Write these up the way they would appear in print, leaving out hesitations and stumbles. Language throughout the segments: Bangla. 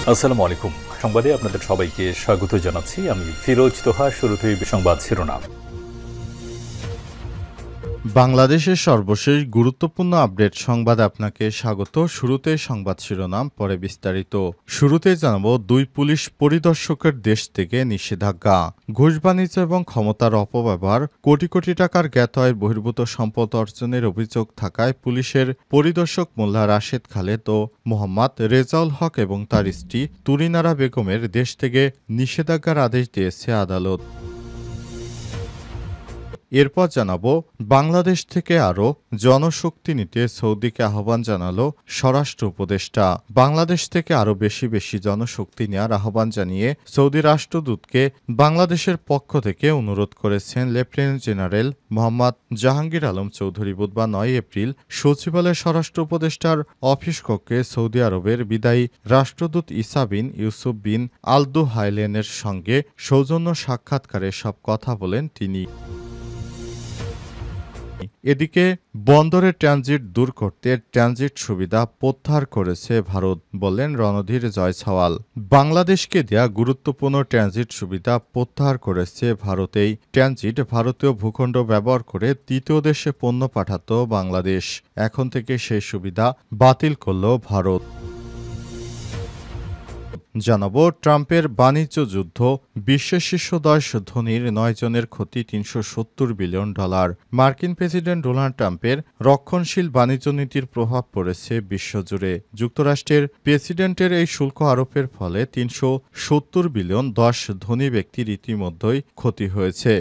আসসালামু আলাইকুম। সংবাদে আপনাদের সবাইকে স্বাগত জানাচ্ছি। আমি ফিরোজ তোহা। শুরুতেই সংবাদ শিরোনাম। বাংলাদেশের সর্বশেষ গুরুত্বপূর্ণ আপডেট সংবাদে আপনাকে স্বাগত। শুরুতে সংবাদ শিরোনাম, পরে বিস্তারিত। শুরুতে জানাবো, 2 পুলিশ পরিদর্শকের দেশ থেকে নিষেধাজ্ঞা। ঘুষ বাণিজ্য এবং ক্ষমতার অপব্যবহার, কোটি কোটি টাকার জ্ঞাত আয়ের বহির্ভূত সম্পদ অর্জনের অভিযোগ থাকায় পুলিশের পরিদর্শক মোল্লা রাশেদ খালেদ ও মোহাম্মদ রেজাউল হক এবং তার স্ত্রী তুরিনারা বেগমের দেশ থেকে নিষেধাজ্ঞার আদেশ দিয়েছে আদালত। এরপর জানাবো, বাংলাদেশ থেকে আরও জনশক্তি নিতে সৌদিকে আহ্বান জানালো স্বরাষ্ট্র উপদেষ্টা। বাংলাদেশ থেকে আরও বেশি জনশক্তি নেওয়ার আহ্বান জানিয়ে সৌদি রাষ্ট্রদূতকে বাংলাদেশের পক্ষ থেকে অনুরোধ করেছেন লেফটেন্যান্ট জেনারেল মোহাম্মদ জাহাঙ্গীর আলম চৌধুরী। বুধবার 9 এপ্রিল সচিবালয়ে স্বরাষ্ট্র উপদেষ্টার অফিস কক্ষে সৌদি আরবের বিদায়ী রাষ্ট্রদূত ইসা বিন ইউসুফ বিন আলদু হাইলেনের সঙ্গে সৌজন্য সাক্ষাৎকারে সব কথা বলেন তিনি। এদিকে বন্দরে ট্রানজিট দূর করতে ট্রানজিট সুবিধা প্রত্যাহার করেছে ভারত, বললেন রণধীর জয়সওয়াল। বাংলাদেশকে দেয়া গুরুত্বপূর্ণ ট্রানজিট সুবিধা প্রত্যাহার করেছে ভারত। এই ট্রানজিট ভারতীয় ভূখণ্ড ব্যবহার করে তৃতীয় দেশে পণ্য পাঠাত বাংলাদেশ। এখন থেকে সেই সুবিধা বাতিল করল ভারত। জানাবো, ট্রাম্পের বাণিজ্য যুদ্ধ, বিশ্বের শীর্ষ 10 ধনীর 9 জনের ক্ষতি $370 বিলিয়ন। মার্কিন প্রেসিডেন্ট ডোনাল্ড ট্রাম্পের রক্ষণশীল বাণিজ্য নীতির প্রভাব পড়েছে বিশ্বজুড়ে। যুক্তরাষ্ট্রের প্রেসিডেন্টের এই শুল্ক আরোপের ফলে $370 বিলিয়ন 10 ধনী ব্যক্তির ইতিমধ্যেই ক্ষতি হয়েছে।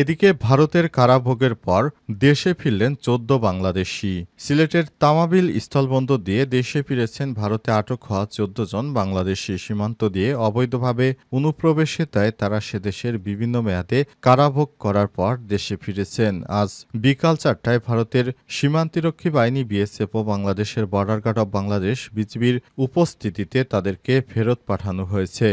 এদিকে ভারতের কারাভোগের পর দেশে ফিরলেন 14 বাংলাদেশি। সিলেটের তামাবিল স্থলবন্দর দিয়ে দেশে ফিরেছেন ভারতে আটক হওয়া 14 জন বাংলাদেশি। সীমান্ত দিয়ে অবৈধভাবে অনুপ্রবেশের দায়ে তারা সেদেশের বিভিন্ন মেয়াদে কারাভোগ করার পর দেশে ফিরেছেন। আজ বিকাল 4টায় ভারতের সীমান্তরক্ষী বাহিনী বিএসএফ ও বাংলাদেশের বর্ডার গার্ড অব বাংলাদেশ বিজিবির উপস্থিতিতে তাদেরকে ফেরত পাঠানো হয়েছে।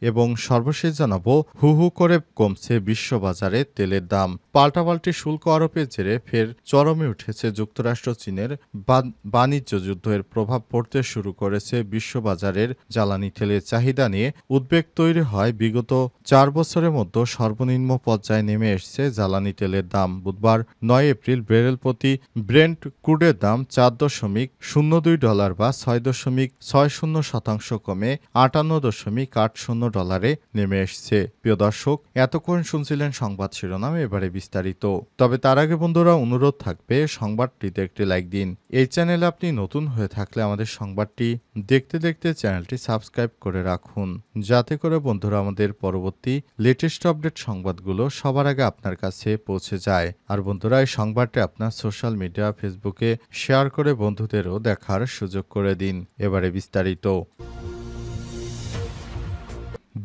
এবং সর্বশেষ জানাবো, হু করে কমছে বিশ্ববাজারে তেলের দাম। পাল্টাপাল্টি শুল্ক আরোপের জেরে ফের চরমে উঠেছে যুক্তরাষ্ট্র চীনের বাণিজ্য যুদ্ধ। এর প্রভাব পড়তে শুরু করেছে বিশ্ববাজারের জ্বালানি তেলের চাহিদা নিয়ে উদ্বেগ তৈরি হয়। বিগত 4 বছরের মধ্যে সর্বনিম্ন পর্যায়ে নেমে এসেছে জ্বালানি তেলের দাম। বুধবার 9 এপ্রিল ব্যারেল প্রতি ব্রেন্ট ক্রুডের দাম $4.02 বা 6.60% কমে $58.80 নেমে এসেছে। প্রিয় দর্শক, এতক্ষণ শুনছিলেন সংবাদ শিরোনাম, এবারে বিস্তারিত। তবে তার আগে বন্ধুরা, অনুরোধ থাকবে সংবাদটিতে একটি লাইক দিন। এই চ্যানেলে আপনি নতুন হয়ে থাকলে আমাদের সংবাদটি দেখতে দেখতে চ্যানেলটি সাবস্ক্রাইব করে রাখুন, যাতে করে বন্ধুরা আমাদের পরবর্তী লেটেস্ট আপডেট সংবাদগুলো সবার আগে আপনার কাছে পৌঁছে যায়। আর বন্ধুরা, এই সংবাদটি আপনার সোশ্যাল মিডিয়া ফেসবুকে শেয়ার করে বন্ধুদেরও দেখার সুযোগ করে দিন। এবারে বিস্তারিত।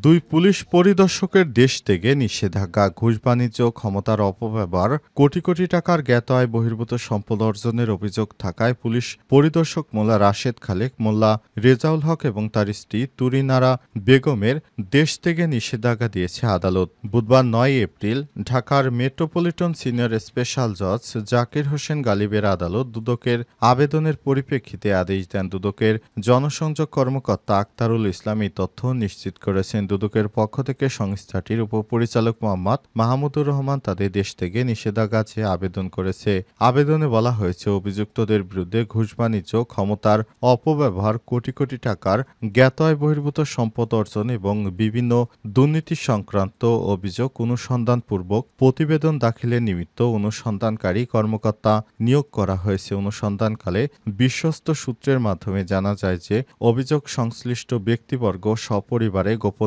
2 পুলিশ পরিদর্শকের দেশ থেকে নিষেধাজ্ঞা। ঘুষ বাণিজ্য, ক্ষমতার অপব্যবহার, কোটি কোটি টাকার জ্ঞাত আয় বহির্ভূত সম্পদ অর্জনের অভিযোগ থাকায় পুলিশ পরিদর্শক মোল্লা রাশেদ খালেক, মোল্লা রেজাউল হক এবং তার স্ত্রী তুরিনারা বেগমের দেশ থেকে নিষেধাজ্ঞা দিয়েছে আদালত। বুধবার 9 এপ্রিল ঢাকার মেট্রোপলিটন সিনিয়র স্পেশাল জজ জাকির হোসেন গালিবের আদালত দুদকের আবেদনের পরিপ্রেক্ষিতে আদেশ দেন। দুদকের জনসংযোগ কর্মকর্তা আক্তারুল ইসলাম এই তথ্য নিশ্চিত করেছেন। দুদকের পক্ষ থেকে সংস্থাটির উপপরিচালক মোহাম্মদ মাহমুদুর রহমান তাদের দেশ থেকে নিষেধাজ্ঞা চেয়ে আবেদন করেছে। আবেদনে বলা হয়েছে, অভিযুক্তদের বিরুদ্ধে ঘুষ বাণিজ্য, ক্ষমতার অপব্যবহার, কোটি কোটি টাকার জ্ঞাত আয় বহির্ভূত সম্পদ অর্জন এবং বিভিন্ন দুর্নীতি সংক্রান্ত অভিযোগ অনুসন্ধানপূর্বক প্রতিবেদন দাখিলের নিমিত্ত অনুসন্ধানকারী কর্মকর্তা নিয়োগ করা হয়েছে। অনুসন্ধানকালে বিশ্বস্ত সূত্রের মাধ্যমে জানা যায় যে অভিযোগ সংশ্লিষ্ট ব্যক্তিবর্গ সপরিবারে গোপনে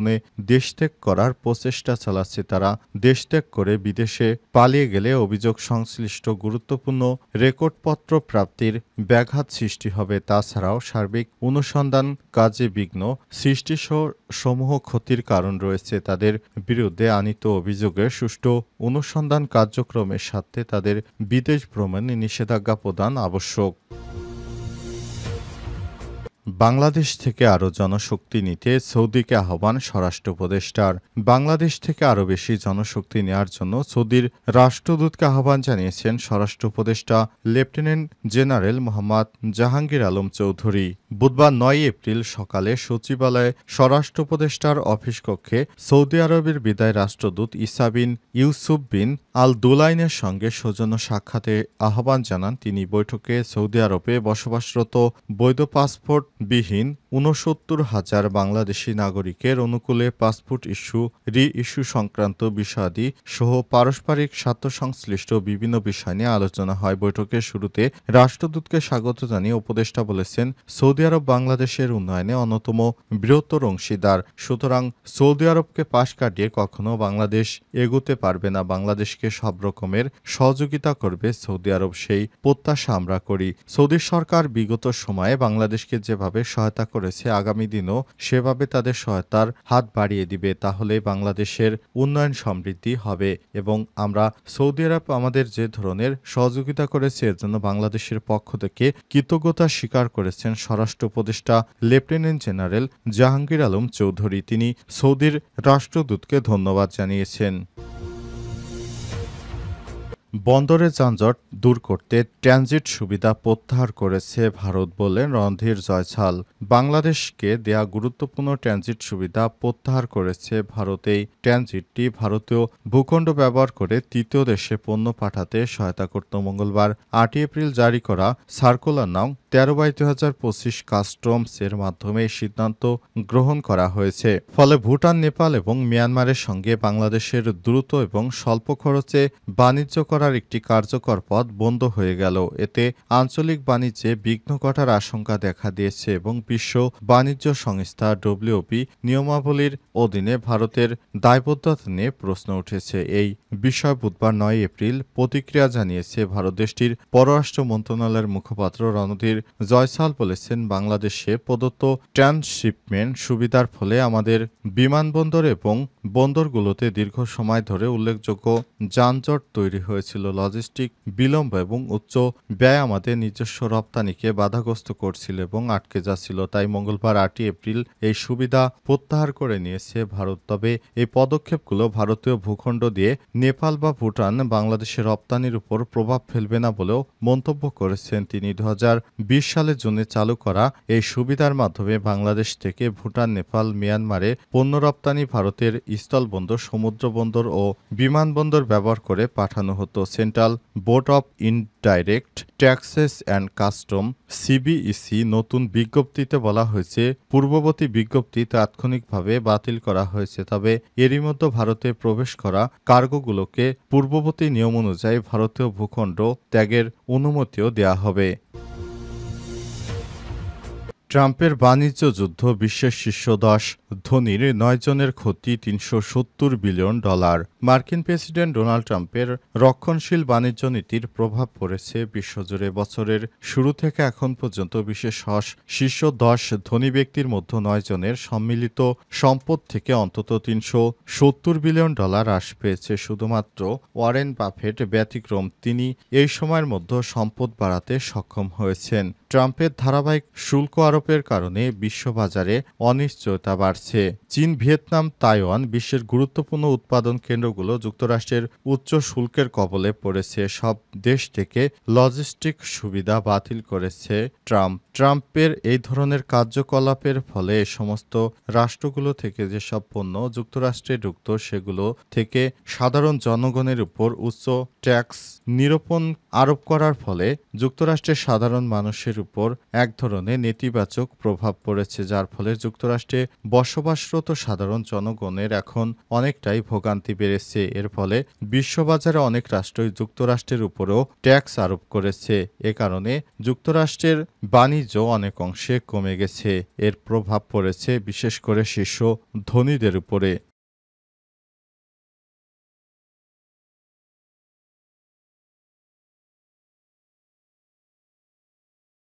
দেশত্যাগ করার প্রচেষ্টা চালাচ্ছে। তারা দেশত্যাগ করে বিদেশে পালিয়ে গেলে অভিযোগ সংশ্লিষ্ট গুরুত্বপূর্ণ রেকর্ডপত্র প্রাপ্তির ব্যাঘাত সৃষ্টি হবে। তাছাড়াও সার্বিক অনুসন্ধান কাজে বিঘ্ন সৃষ্টিসহ সমূহ ক্ষতির কারণ রয়েছে। তাদের বিরুদ্ধে আনীত অভিযোগের সুষ্ঠু অনুসন্ধান কার্যক্রমের সাথে তাদের বিদেশ ভ্রমণে নিষেধাজ্ঞা প্রদান আবশ্যক। বাংলাদেশ থেকে আরও জনশক্তি নিতে সৌদিকে আহ্বান স্বরাষ্ট্র উপদেষ্টার। বাংলাদেশ থেকে আরও বেশি জনশক্তি নেয়ার জন্য সৌদির রাষ্ট্রদূতকে আহ্বান জানিয়েছেন স্বরাষ্ট্র উপদেষ্টা লেফটেন্যান্ট জেনারেল মোহাম্মদ জাহাঙ্গীর আলম চৌধুরী। বুধবার ৯ এপ্রিল সকালে সচিবালয়ে স্বরাষ্ট্র উপদেষ্টার অফিস কক্ষে সৌদি আরবের বিদায় রাষ্ট্রদূত ইসা বিন ইউসুফ বিন আল দুলাইনের সঙ্গে সৌজন্য সাক্ষাতে আহ্বান জানান তিনি। বৈঠকে সৌদি আরবে বসবাসরত বৈধ পাসপোর্টবিহীন ৬৯,০০০ বাংলাদেশি নাগরিকের অনুকূলে পাসপোর্ট রি-ইস্যু সংক্রান্ত বিষয়াদি সহ পারস্পরিক স্বার্থসংশ্লিষ্ট বিভিন্ন বিষয় নিয়ে আলোচনা হয়। বৈঠকের শুরুতে রাষ্ট্রদূতকে স্বাগত জানিয়ে উপদেষ্টা বলেছেন, সৌদি আরব বাংলাদেশের উন্নয়নে অন্যতম বৃহত্তর অংশীদার। সুতরাং সৌদি আরবকে পাশ কাটিয়ে কখনো বাংলাদেশ এগোতে পারবে না। বাংলাদেশকে সব রকমের সহযোগিতা করবে সৌদি আরব, সেই প্রত্যাশা আমরা করি। সৌদি সরকার বিগত সময়ে বাংলাদেশকে যেভাবে সহায়তা করেছে, আগামী দিনও সেভাবে তাদের সহায়তার হাত বাড়িয়ে দিবে। তাহলে বাংলাদেশের উন্নয়ন সমৃদ্ধি হবে এবং আমরা সৌদি আরব আমাদের যে ধরনের সহযোগিতা করেছে এর জন্য বাংলাদেশের পক্ষ থেকে কৃতজ্ঞতা স্বীকার করেছেন স্বরাষ্ট্র উপদেষ্টা লেফটেন্যান্ট জেনারেল জাহাঙ্গীর আলম চৌধুরী। তিনি সৌদির রাষ্ট্রদূতকে ধন্যবাদ জানিয়েছেন। বন্দরে যানজট দূর করতে ট্রানজিট সুবিধা প্রত্যাহার করেছে ভারত বললেন রণধীর জয়সাল। বাংলাদেশকে দেয়া গুরুত্বপূর্ণ ট্রানজিট সুবিধা প্রত্যাহার করেছে ভারত। এই ট্রানজিটটি ভারতীয় ভূখণ্ড ব্যবহার করে তৃতীয় দেশে পণ্য পাঠাতে সহায়তা করত। মঙ্গলবার ৮ এপ্রিল জারি করা সার্কুলার নং ১৩/২০২৫ কাস্টমস এর মাধ্যমে এই সিদ্ধান্ত গ্রহণ করা হয়েছে। ফলে ভুটান, নেপাল এবং মিয়ানমারের সঙ্গে বাংলাদেশের দ্রুত এবং স্বল্প খরচে বাণিজ্য করার একটি কার্যকর পথ বন্ধ হয়ে গেল। এতে আঞ্চলিক বাণিজ্যে বিঘ্ন ঘটার আশঙ্কা দেখা দিয়েছে এবং বিশ্ব বাণিজ্য সংস্থা ডব্লিউপি নিয়মাবলীর অধীনে ভারতের দায়বদ্ধতা নিয়ে প্রশ্ন উঠেছে। এই বিষয়ে বুধবার ৯ এপ্রিল প্রতিক্রিয়া জানিয়েছে ভারত। দেশটির পররাষ্ট্র মন্ত্রণালয়ের মুখপাত্র রণধীর জয়সাল বলেছেন, বাংলাদেশে প্রদত্ত ট্রান্সশিপমেন্ট সুবিধার ফলে আমাদের বিমানবন্দর এবং বন্দরগুলোতে দীর্ঘ সময় ধরে উল্লেখযোগ্য যানজট তৈরি হয়েছিল। লজিস্টিক বিলম্ব এবং উচ্চ ব্যয় আমাদের নিজস্ব রপ্তানিকে বাধাগ্রস্ত করছিল এবং আটকে যাচ্ছিল। তাই মঙ্গলবার ৮ এপ্রিল এই সুবিধা প্রত্যাহার করে নিয়েছে ভারত। তবে এই পদক্ষেপগুলো ভারতীয় ভূখণ্ড দিয়ে নেপাল বা ভুটান বাংলাদেশের রপ্তানির উপর প্রভাব ফেলবে না বলেও মন্তব্য করেছেন তিনি। ২০২০ সালের জুনে চালু করা এই সুবিধার মাধ্যমে বাংলাদেশ থেকে ভুটান, নেপাল, মিয়ানমারে পণ্য রপ্তানি ভারতের স্থলবন্দর, সমুদ্র বন্দর ও বিমানবন্দর ব্যবহার করে পাঠানো হতো। Central board of indirect taxes and custom CBIC নতুন বিজ্ঞপ্তিতে বলা হয়েছে, পূর্ববর্তী বিজ্ঞপ্তি তাৎক্ষণিকভাবে বাতিল করা হয়েছে। তবে এরই মধ্যে ভারতে প্রবেশ করা কার্গোগুলোকে পূর্ববর্তী নিয়ম অনুযায়ী ভারতীয় ভূখণ্ড ত্যাগের অনুমতিও দেওয়া হবে। ট্রাম্পের বাণিজ্য যুদ্ধ, বিশ্বের শীর্ষ ১০ ধনীর ৯ জনের ক্ষতি $৩৭০ বিলিয়ন। মার্কিন প্রেসিডেন্ট ডোনাল্ড ট্রাম্পের রক্ষণশীল বাণিজ্য নীতির প্রভাব পড়েছে বিশ্বজুড়ে। বছরের শুরু থেকে এখন পর্যন্ত বিশ্বের শীর্ষ ১০ ধনী ব্যক্তির মধ্যে ৯ জনের সম্মিলিত সম্পদ থেকে অন্তত $৩৭০ বিলিয়ন হ্রাস পেয়েছে। শুধুমাত্র ওয়ারেন বাফেট ব্যতিক্রম, তিনি এই সময়ের মধ্যে সম্পদ বাড়াতে সক্ষম হয়েছেন। ট্রাম্পের ধারাবাহিক শুল্ক আরোপের কারণে বিশ্ববাজারে অনিশ্চয়তা বাড়ছে। চীন, ভিয়েতনাম, তাইওয়ান বিশ্বের গুরুত্বপূর্ণ উৎপাদন কেন্দ্রগুলো যুক্তরাষ্ট্রের উচ্চ শুল্কের কবলে পড়েছে। সব দেশ থেকে লজিস্টিক সুবিধা বাতিল করেছে ট্রাম্পের এই ধরনের কার্যকলাপের ফলে এ সমস্ত রাষ্ট্রগুলো থেকে যেসব পণ্য যুক্তরাষ্ট্রে ঢুকত সেগুলো থেকে সাধারণ জনগণের উপর উচ্চ ট্যাক্স নিরূপণ আরোপ করার ফলে যুক্তরাষ্ট্রের সাধারণ মানুষের উপর এক ধরনের নেতিবাচক প্রভাব পড়েছে, যার ফলে যুক্তরাষ্ট্রে বসবাসরত সাধারণ জনগণের এখন অনেকটাই ভোগান্তি বেড়েছে। এর ফলে বিশ্ববাজারে অনেক রাষ্ট্রই যুক্তরাষ্ট্রের উপরও ট্যাক্স আরোপ করেছে। এ কারণে যুক্তরাষ্ট্রের বাণিজ্য অনেক অংশে কমে গেছে। এর প্রভাব পড়েছে বিশেষ করে শীর্ষ ধনীদের উপরে।